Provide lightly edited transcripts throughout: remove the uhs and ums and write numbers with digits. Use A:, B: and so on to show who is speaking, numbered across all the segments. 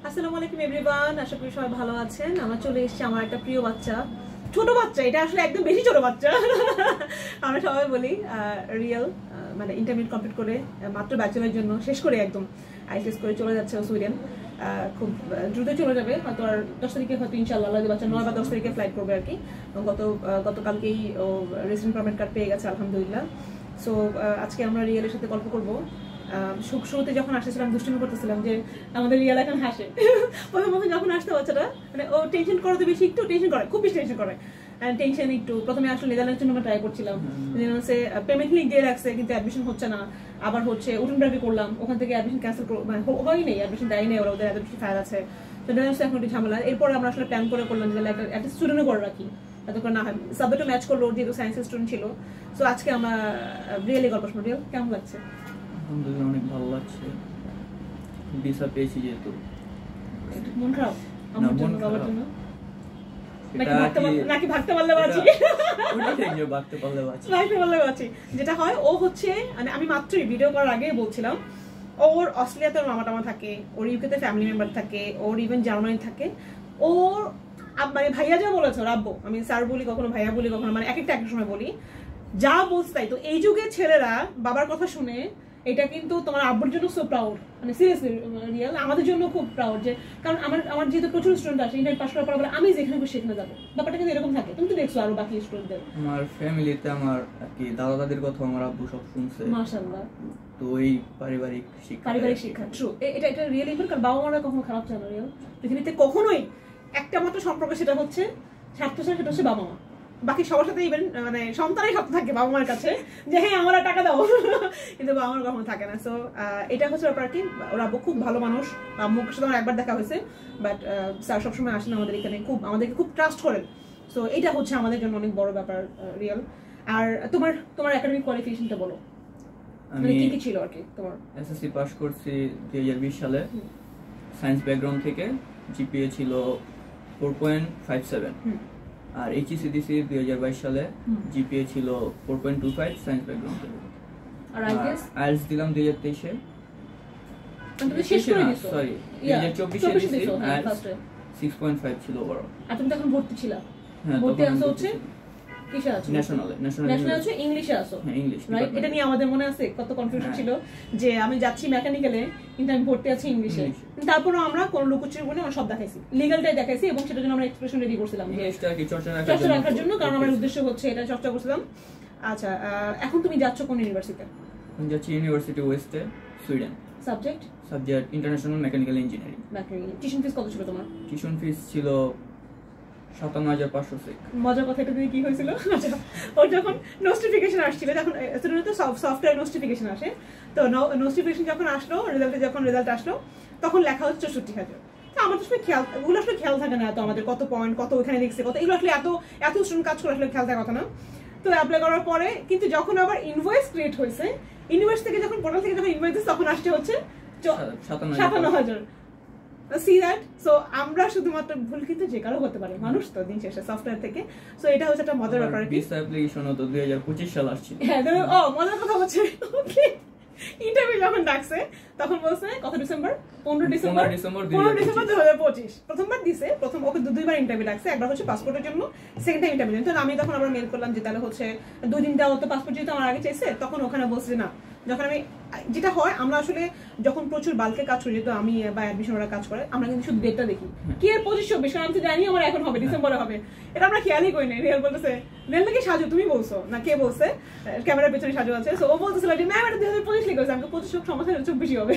A: আসসালামু আলাইকুম এভরিওয়ান, আশা করি সবাই ভালো আছেন। আমরা চলে এসেছি আমার একটা প্রিয় বাচ্চা, ছোট বাচ্চা, এটা আসলে একদম বেশি ছোট বাচ্চা। আমরা সবাই বলি রিয়েল, মানে ইন্টারমিডিয়েট কমপ্লিট করে মাত্র ব্যাচেলারের জন্য শেষ করে একদম আইটিএস করে চলে যাচ্ছে ও সুইডেন। খুব দ্রুত চলে যাবে, হয়তো আর 10 তারিখে হয়তো ইনশাআল্লাহ বাচ্চা 9 বা 10 তারিখে ফ্লাইট করবে আর কি। গতকালকেই ও রেসিডেন্ট পারমিট কার্ড পেয়ে গেছে আলহামদুলিল্লাহ। সো আজকে আমরা রিয়েলের সাথে গল্প করবো। শুরুতে যখন আসতেছিলাম দুষ্টুমি করতেছিলাম যে আমাদের রিয়াল এখন হাসে। প্রথমে যখন আসতে বাচ্চাটা মানে ও টেনশন করতে বেশি, একটু টেনশন করে, খুব বেশি টেনশন করে। টেনশন একটু প্রথমে আসলে নেদারল্যান্ডের জন্য ট্রাই করছিলাম, পেমেন্ট লিঙ্ক দিয়ে রাখছে কিন্তু অ্যাডমিশন হচ্ছে না। আবার হচ্ছে উঠনব্রাকি করলাম, ওখান থেকে অ্যাডমিশন ক্যান্সেল মানে হয়ই নেই, অ্যাডমিশন দেয় নেই ওরা, ওদের এত বেশি ফায়ার আছে। তো নেদারল্যান্ডস এখন একটু ঝামেলা। এরপর আমরা আসলে প্ল্যান করে করলাম যে একটা স্টুডেন্টও করে রাখি, এত করে না হয় সাবজেক্টও ম্যাচ করলো, যেহেতু সায়েন্সের স্টুডেন্ট ছিল। সো আজকে আমরা রিয়েলি গল্প শুনবো। রিয়েল কেমন লাগছে?
B: আলহামদুলিল্লাহ অনেক ভালো লাগছে, ভিসা পেয়েছি যেহেতু।
A: মন খারাপ আমার জন্য, বাবার জন্য? নাকি ভাগতে পারলে বাঁচি?
B: ভাগতে পারলে
A: বাঁচি। যেটা হয় ও হচ্ছে, মানে আমি মাত্রই ভিডিও করার আগে বলছিলাম, ওর অস্ট্রেলিয়াতে ওর মামা টামা থাকে, ওর ইউকেতে ফ্যামিলি মেম্বার থাকে, ওর ইভেন জার্মানি থাকে। ওর মানে ভাইয়া যা বলেছে ওর আব্বু, আমি স্যার বলি কখনো ভাইয়া বলি কখনো, মানে এক একটা সময় বলি, যা বলছে তাই। তো এই যুগের ছেলেরা বাবার কথা শুনে, এটা কিন্তু তোমার আব্বুর জন্য সো প্রাউড, মানে সিরিয়াসলি রিয়েল আমাদের জন্য খুব প্রাউড। যে কারণ আমার যেহেতু প্রচুর স্টুডেন্ট আসে ইন্টারমিডিয়েট পাস করার পর বলে আমি যেখানে সেখানে যাবো, ব্যাপারটা কিন্তু এরকম থাকে। তুমি তো দেখছো আরো বাকি স্টুডেন্টদের,
B: আমার ফ্যামিলিতে আমার কি দাদা দাদির কথা আমার আব্বু সব শুনছে,
A: মাশাআল্লাহ।
B: তো ওই পারিবারিক শিক্ষা
A: ট্রু, এটা রিয়েলি ইম্পর্টেন্ট। কারণ বাবা মারা কখনো খারাপ চায় না রিয়েল পৃথিবীতে, কখনোই। একটা মাত্র সম্পর্ক, সেটা হচ্ছে স্বার্থ, সেটা হচ্ছে বাবা মা। বাকি সবার সাথে ইভেন মানে সন্তানই স্বার্থ থাকে বাবা মার কাছে, যে হ্যাঁ আমার টাকা দাও, কিন্তু বাবা মার কখনো থাকে না। সো এটা হচ্ছে ব্যাপার কি, ওরা খুব ভালো মানুষ। আম্মুর সাথে আমার একবার দেখা হয়েছে, বাট স্যার সবসময় আসেন আমাদের এখানে, আমাদেরকে খুব ট্রাস্ট করেন। সো এটা হচ্ছে আমাদের জন্য অনেক বড় ব্যাপার রিয়েল। আর তোমার একাডেমিক কোয়ালিফিকেশনটা বলো, মানে কি কি ছিল আর কি? তোমার
B: এসএসসি পাস করছি 2020 সালে, সায়েন্স ব্যাকগ্রাউন্ড থেকে, জিপিএ ছিল 4.57। আর এইচএসসি দিছি 2022 সালে, জিপিএ ছিল 4.25 সায়েন্স ব্যাকগ্রাউন্ড থেকে।
A: আর
B: আইএলটিএস দিলাম 2023 এ,
A: শেষ করে দিছো?
B: সরি 2024 এ দিছি, আর 6.5 ছিল ওভারঅল।
A: আর তুমি তখন ভর্তি ছিলা?
B: হ্যাঁ,
A: ভর্তি আসো হচ্ছে কিসে আছো? ন্যাশনাল আছে, ইংলিশে আসো,
B: হ্যাঁ ইংলিশ,
A: রাইট? এটা নিয়ে আমাদের মনে আছে কত কনফিউশন ছিল যে আমি যাচ্ছি মেকানিক্যালে কিন্তু আমি ভর্তি আছি ইংলিশে। তারপরেও আমরা কোন লুকোচুরি বলে আমরা সব দেখাইছি, লিগ্যালটাই দেখাইছি, এবং সেটার জন্য আমরা এক্সপ্রেশন রেডি করছিলাম যে চর্চা রাখার জন্য, কারণ আমার উদ্দেশ্য হচ্ছে এটা চর্চা করছিলাম। আচ্ছা, এখন তুমি যাচ্ছ কোন ইউনিভার্সিটিতে?
B: আমি যাচ্ছি ইউনিভার্সিটি ওয়েস্টে, Sweden.
A: Subject
B: international mechanical engineering.
A: Tuition fees কত ছিল তোমার?
B: টিউশন ফিস ছিল 57,500।
A: মজার কথা এটা দিয়ে কি হয়েছিল, ওর যখন নোটিফিকেশন আসছিল, যখন স্টুডেন্টদের সফটওয়্যার নোটিফিকেশন আসে, তো নোটিফিকেশন যখন আসলো, রেজাল্ট আসলো, তখন লেখা হচ্ছে 64,000। তো আমাদের সময় ওগুলো আসলে খেয়াল থাকে না, তো আমাদের কত পয়েন্ট, কত ওখানে লিখছে, কত, এগুলো আসলে এত স্টুডেন্ট কাজ করে আসলে খেয়াল থাকার কথা না। তো অ্যাপ্লাই করার পরে কিন্তু যখন আবার ইনভয়েস ক্রিয়েট হয়েছে, ইউনিভার্সিটি থেকে যখন পোর্টাল থেকে যখন ইনভয়েস তখন আসছে হচ্ছে 57,000। See that. সো আমরা শুধুমাত্র ভুল কিন্তু যে কারো হতে পারে, মানুষ তো দিন শেষে সফটওয়্যার থেকে। সো এটা হচ্ছে একটা মজার ব্যাপার।
B: ভিসা অ্যাপ্লিকেশন তো 2025 সাল আসছে।
A: হ্যাঁ, মজার কথা হচ্ছে ইন্টারভিউ যখন ডাকছে তখন বলছে কত ডিসেম্বর? 15 ডিসেম্বর 2025 প্রথমবার দিছে। ওকে দুইবার ইন্টারভিউ ডাকছে, একবার হচ্ছে পাসপোর্টের জন্য, সেকেন্ড টাইম ইন্টারভিউ। তো আমি তখন আবার মেল করলাম যে তাহলে হচ্ছে 2 দিন দাও, তো পাসপোর্ট যেহেতু আমার আগে চাইছে, তখন ওখানে বলছে না। যখন আমি, যেটা হয় আমরা আসলে যখন প্রচুর বাল্কে কাজ করি, যেহেতু আমি বা অ্যাডমিশন ওরা কাজ করে, আমরা কিন্তু শুধু ডেটটা দেখি কি এর 25-26, কারণ আমি তো জানি আমার এখন হবে, ডিসেম্বরে হবে, এটা আমরা খেয়ালই করি না। রিয়াল বলতেছে, রিয়াল নাকি সাজু, তুমি বলছো না কে বলছে, ক্যামেরার পেছনে সাজু আছে। সো ও বলতেছিল যে ম্যাম এটা 2025 লিখেছে, আমাকে 25 সমস্যা 24 হবে।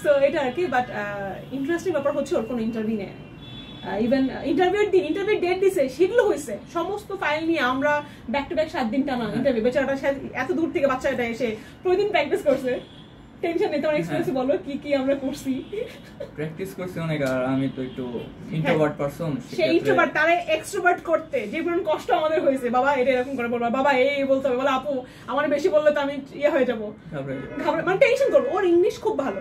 A: সো এটা আর কি। বাট ইন্টারেস্টিং ব্যাপার হচ্ছে ওর কোনো ইন্টারভিউ নেই, ইভেন ইন্টারভিউ ডেট দিছে, সেগুলো হয়েছে সমস্ত ফাইল নিয়ে আমরা ব্যাক টু ব্যাক 7 দিন টানা ইন্টারভিউ। বেচারাটা এত দূর থেকে বাচ্চাটা এসে প্রতিদিন প্র্যাকটিস করছে, টেনশন নেই। তোমার এক্সপেরিয়েন্স বলো, কি কি আমরা করছি?
B: প্র্যাকটিস করছি অনেক, আর আমি তো একটু ইন্ট্রোভার্ট পারসন,
A: সেই ইন্ট্রোভার্ট তারে এক্সট্রোভার্ট করতে যে পরিমাণ কষ্ট আমাদের হয়েছে, বাবা এটা এরকম করে বলবা, বাবা এই বলতে হবে, বলে আপু আমার বেশি বললে তো আমি ইয়ে হয়ে যাবো, মানে টেনশন করবো। ওর ইংলিশ খুব ভালো,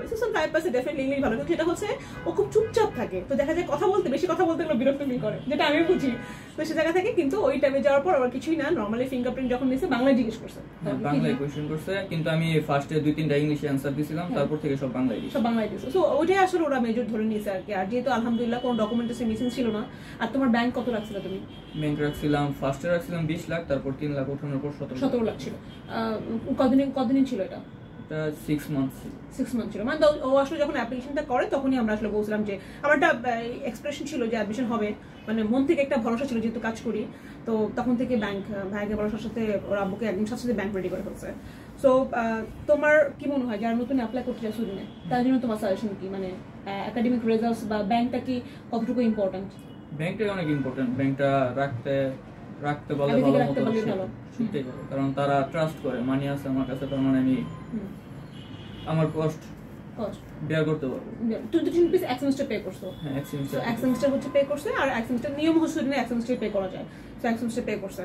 A: ডেফিনেটলি ইংলিশ ভালো, কিন্তু সেটা হচ্ছে ও খুব চুপচাপ থাকে। তো দেখা যায় বেশি কথা বলতে গেলে বিরক্ত ফিল করে, যেটা আমি বুঝি। তো সে জায়গা থেকে কিন্তু ওই টাইমে যাওয়ার পর আবার কিছুই না, নর্মালি ফিঙ্গারপ্রিন্ট যখন নিয়েছে বাংলায় জিজ্ঞেস করছে,
B: বাংলায় কোয়েশ্চেন করছে, কিন্তু আমি ফার্স্টে 2-3টা ইংলিশে অ্যান্সার অ্যান্সার দিছিলাম, তারপর থেকে সব বাংলায় দিছি।
A: সব বাংলায় দিছো। সো ওইটাই আসলে ওরা মেজর ধরে নিয়েছে আর কি। আর যেহেতু আলহামদুলিল্লাহ কোনো ডকুমেন্টেশন মিসিং ছিল না। আর তোমার ব্যাংক কত রাখছিল তুমি?
B: ব্যাংক রাখছিলাম, ফার্স্টে রাখছিলাম 20 লাখ, তারপর 3 লাখ ওঠানোর পর
A: 17 লাখ ছিল। কতদিন ছিল এটা?
B: 6 মান্থ ছিল।
A: 6 মান্থ ছিল। মানে ও আসলে যখন অ্যাপ্লিকেশনটা করে তখনই আমরা আসলে বলছিলাম যে আমার একটা এক্সপ্রেশন ছিল যে অ্যাডমিশন হবে, মানে মন থেকে একটা ভরসা ছিল যেহেতু কাজ করি। তো তখন থেকে ভাইকে ভরসার সাথে ওর আব্বুকে একদম সাথে ব্যাংক রেডি করে ফেলছে। সো তোমার কি মনে হয় যারা নতুন অ্যাপ্লাই করতে চায় সুদিনে, তার জন্য তোমার সাজেশন কি? মানে একাডেমিক রেজাল্টস বা ব্যাংকটা কি কতটুকু ইম্পর্টেন্ট?
B: ব্যাংকটা অনেক ইম্পর্টেন্ট। ব্যাংকটা রাখতে বলে ভালো মতো শিখতে হবে, কারণ তারা ট্রাস্ট করে। মানি আছে আমার কাছে, তার মানে আমি আমার কস্ট বেয়ার করতে পারবো।
A: তুই তো টিউশন ফিস এক সেমিস্টার পে করছো?
B: হ্যাঁ, এক
A: সেমিস্টার হচ্ছে পে করছে, আর এক সেমিস্টার নিয়ম হচ্ছে এক সেমিস্টার পে করা যায়। তো এক সেমিস্টার পে করছে।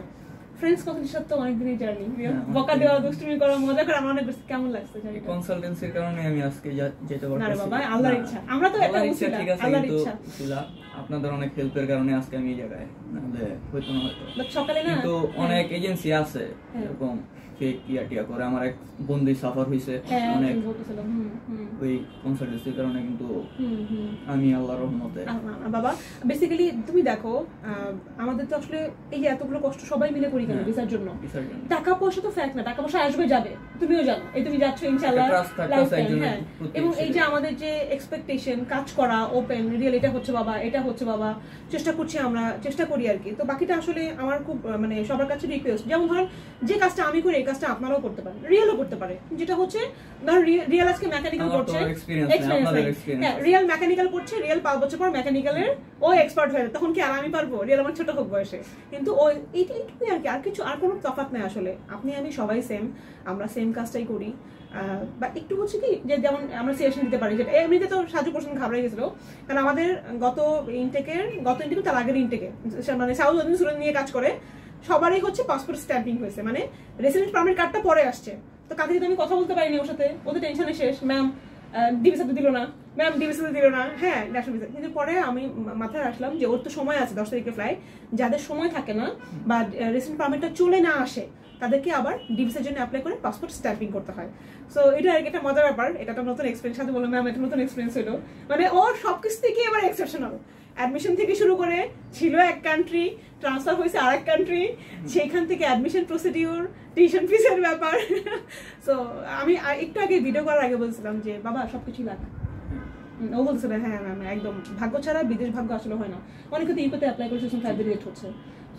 A: ফ্রেন্ডস কতদিন সাথে তো অনেকদিনই জার্নি, বকা দেওয়া, দুষ্টুমি করা, মজা করা, আমার অনেক কেমন লাগছে জানি।
B: কনসালটেন্সির কারণে আমি আজকে যেতে পারছি।
A: না রে বাবা, আল্লাহর ইচ্ছা। আমরা তো এটা বুঝছি, আল্লাহর ইচ্ছা
B: ছিল। আপনাদের অনেক হেল্পের কারণে আজকে আমি এই জায়গায়, নাহলে হইতো না হয়তো।
A: সকালে না
B: কিন্তু অনেক এজেন্সি আছে এরকম ফেক টিয়া করে। আমার এক বন্ধু সাফার হইছে অনেক ওই কনসালটেন্সির কারণে, কিন্তু আমি আল্লাহর রহমতে।
A: বাবা বেসিক্যালি তুমি দেখো, আমাদের তো আসলে এই যে এতগুলো কষ্ট সবাই মিলে করি কেন? ভিসার জন্য। টাকা পয়সা তো ফ্যাক্ট না, টাকা পয়সা আসবে যাবে, তুমিও জানো, এই তুমি যাচ্ছ ইনশাআল্লাহ। হ্যাঁ, এবং এই যে আমাদের যে এক্সপেকটেশন, কাজ করা, ওপেন রিয়েল, এটা হচ্ছে বাবা, এটা হচ্ছে বাবা, চেষ্টা করছি, আমরা চেষ্টা করি আর কি। তো বাকিটা আসলে আমার খুব মানে সবার কাছে রিকোয়েস্ট, যেমন ধর যে কাজটা আমি করি এই কাজটা আপনারাও করতে পারেন, রিয়েলও করতে পারে। যেটা হচ্ছে ধর রিয়েল আজকে মেকানিক্যাল করছে, হ্যাঁ রিয়েল মেকানিক্যাল করছে, রিয়েল 5 বছর পর মেকানিক্যালের ও এক্সপার্ট হয়ে যায়, তখন কি আর আমি পারবো? রিয়েল আমার ছোট হোক বয়সে, কিন্তু ও এইটুকুই আর কি, আর কিছু আর কোনো তফাৎ নেই আসলে। আপনি আমি সবাই সেম, আমরা সেম কাজটাই করি। বা একটু হচ্ছে কি যে যেমন আমরা সিলেকশন দিতে পারি, যেটা এমনিতে তো 7% ঘাবড়াই গেছিল, কারণ আমাদের গত ইনটেকে তার আগের ইনটেকে মানে সাউথ স্টুডেন্ট নিয়ে কাজ করে সবারই হচ্ছে পাসপোর্ট স্ট্যাম্পিং হয়েছে, মানে রেসিডেন্ট পারমিট কার্ডটা পরে আসছে। তো কাজে যদি আমি কথা বলতে পারিনি ওর সাথে, ওদের টেনশনে শেষ, ম্যাম ডিভিসাতে দিল না, ম্যাম ডিভিসাতে দিল না, হ্যাঁ ন্যাশনাল ভিসা। কিন্তু পরে আমি মাথায় আসলাম যে ওর তো সময় আছে 10 তারিখে ফ্লাইট, যাদের সময় থাকে না বা রেসিডেন্ট পারমিটটা চলে না আসে তাদেরকে আবার ডিভিসার জন্য অ্যাপ্লাই করে পাসপোর্ট স্ট্যাম্পিং করতে হয়। সো এটা আর কি একটা মজার ব্যাপার, এটা একটা নতুন এক্সপিরিয়েন্স। সাথে বললাম ম্যাম এটা নতুন এক্সপিরিয়েন্স হলো, মানে ওর সবকিছু থেকে এবার এক্সেপশনাল। অ্যাডমিশন থেকে শুরু করে ছিল এক কান্ট্রি, ট্রান্সফার হয়েছে আরেক কান্ট্রি, সেইখান থেকে অ্যাডমিশন প্রসিডিউর, টিউশন ফিসের ব্যাপার। সো আমি একটু আগে ভিডিও করার আগে বলছিলাম যে বাবা সবকিছুই লাগে। ও বলছিল হ্যাঁ ম্যাম একদম, ভাগ্য ছাড়া বিদেশ ভাগ্য আসলে হয় না। অনেকে তো ইউপোতে অ্যাপ্লাই করেছে, ফ্লাইট লেট হচ্ছে।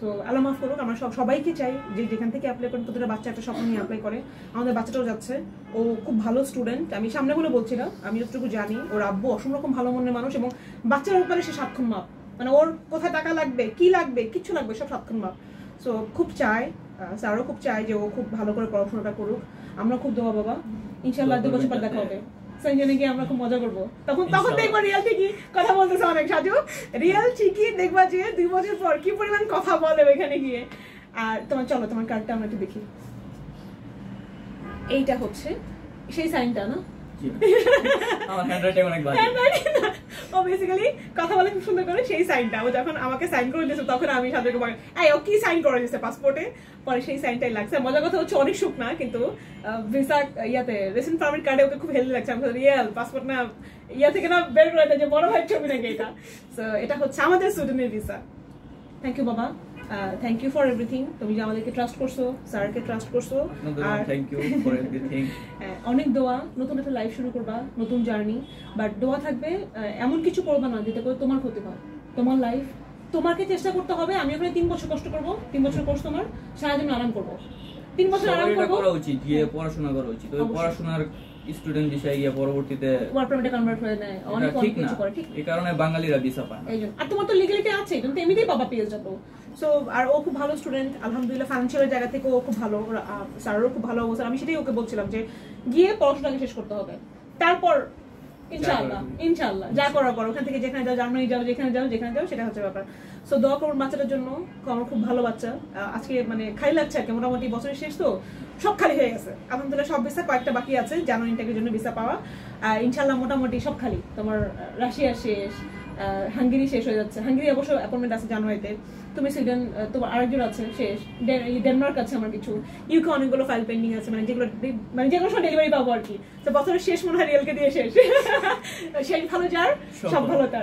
A: সো আল্লাহ মাফ করুক, আমরা সবাইকে চাই যে যেখান থেকে অ্যাপ্লাই করেন প্রতিটা বাচ্চা একটা স্বপ্ন নিয়ে অ্যাপ্লাই করে। আমাদের বাচ্চাটাও যাচ্ছে, ও খুব ভালো স্টুডেন্ট, আমি সামনে বলে বলছিলাম, আমি যতটুকু জানি ওর আব্বু অসম রকম ভালো মনের মানুষ, এবং বাচ্চার ব্যাপারে সে সাক্ষণ মাপ, মানে ওর কোথায় টাকা লাগবে, কি লাগবে, কিচ্ছু লাগবে সব সাক্ষণ মাপ। সো খুব চাই, স্যারও খুব চাই যে ও খুব ভালো করে পড়াশোনাটা করুক। আমরা খুব দোয়া বাবা, ইনশাআল্লাহ 2 বছর পর দেখা হবে সেঞ্জনে গিয়ে, আমরা খুব মজা করবো। তখন দেখবো রিয়াল ঠিকই কথা বলতেছে অনেক, সাজু রিয়াল ঠিকই দেখবা যে 2 বছর পর কি পরিমাণ কথা বলে ওইখানে গিয়ে। আর তোমার চলো তোমার কার্ডটা আমরা একটু দেখি। এইটা হচ্ছে সেই সাইনটা না?
B: আমার হ্যান্ডরাইটিং অনেক বাজে।
A: ও বেসিক্যালি কথা বলে খুব সুন্দর করে, সেই সাইনটা ও যখন আমাকে সাইন করে দিয়েছে তখন আমি সাথে বলি এই ও কি সাইন করে দিয়েছে পাসপোর্টে, পরে সেই সাইনটাই লাগছে। মজার কথা হচ্ছে অনেক সুখ না, কিন্তু ভিসা ইয়াতে রেসিডেন্ট পারমিট কার্ডে ওকে খুব হেলদি লাগছে। আমি রিয়েল পাসপোর্ট না ইয়া থেকে না বের করে দেয় যে বড় ভাইয়ের ছবি নাকি এটা। সো এটা হচ্ছে আমাদের সুইডেনের ভিসা। থ্যাংক ইউ বাবা, থ্যাংক ইউ ফর এভরিথিং। তুমি যে আমাদেরকে ট্রাস্ট করছো, স্যারকে ট্রাস্ট করছো, আর
B: থ্যাংক ইউ ফর এভরিথিং।
A: অনেক দোয়া, নতুন একটা লাইফ শুরু করবা, নতুন জার্নি, বাট দোয়া থাকবে এমন কিছু করবা না যেটা করে তোমার ক্ষতি হয়। তোমার লাইফ তোমাকে চেষ্টা করতে হবে। আমি ওখানে 3 বছর কষ্ট করবো, 3 বছর কোর্স তোমার, সারা জীবন আরাম করবো, 3 বছর আরাম করবো।
B: করা উচিত, গিয়ে পড়াশোনা করা উচিত। ওই পড়াশোনার স্টুডেন্ট ভিসায় গিয়ে পরবর্তীতে
A: ওয়ার্ক পারমিটে কনভার্ট হয়ে যায়, অনেক কিছু করে। ঠিক
B: এই কারণে বাঙালিরা ভিসা পায় না।
A: এইজন্য আর তোমার তো লিগ্যালিটি আছে, তুমি তো এমনিতেই পাবা পিএস যাবো। সো আর ও খুব ভালো স্টুডেন্ট, আলহামদুলিল্লাহ ফাইন্যান্সিয়াল জায়গা থেকে ও খুব ভালো, স্যারও খুব ভালো অবস্থা। আমি সেটাই ওকে বলছিলাম যে গিয়ে পড়াশোনাকে শেষ করতে হবে, তারপর ইনশাআল্লাহ যা করার পর ওখান থেকে যেখানে যাও, জার্মানি যাও, যেখানে যাও সেটা হচ্ছে ব্যাপার। সো দোয়া করুন বাচ্চাটার জন্য, আমার খুব ভালো বাচ্চা। আজকে মানে খালি লাগছে আর কি, মোটামুটি বছরের শেষ তো সব খালি হয়ে গেছে আলহামদুলিল্লাহ। সব ভিসা কয়েকটা বাকি আছে জানুয়ারি ইনটেকের জন্য ভিসা পাওয়া, ইনশাআল্লাহ মোটামুটি সব খালি। তোমার রাশিয়া শেষ, হাঙ্গেরি শেষ হয়ে যাচ্ছে, হাঙ্গেরি অবশ্য অ্যাপয়েন্টমেন্ট আছে জানুয়ারিতে, তুমি সুইডেন, তোমার আরেকজন আছে শেষ, ডেনমার্ক আছে আমার কিছু, ইউকে অনেকগুলো ফাইল পেন্ডিং আছে, মানে যেগুলো যে কোনো সময় ডেলিভারি পাবো আর কি। তো বছরের শেষ মনে হয় রিয়েলকে দিয়ে শেষ। সেই ভালো যার সব ভালো তার।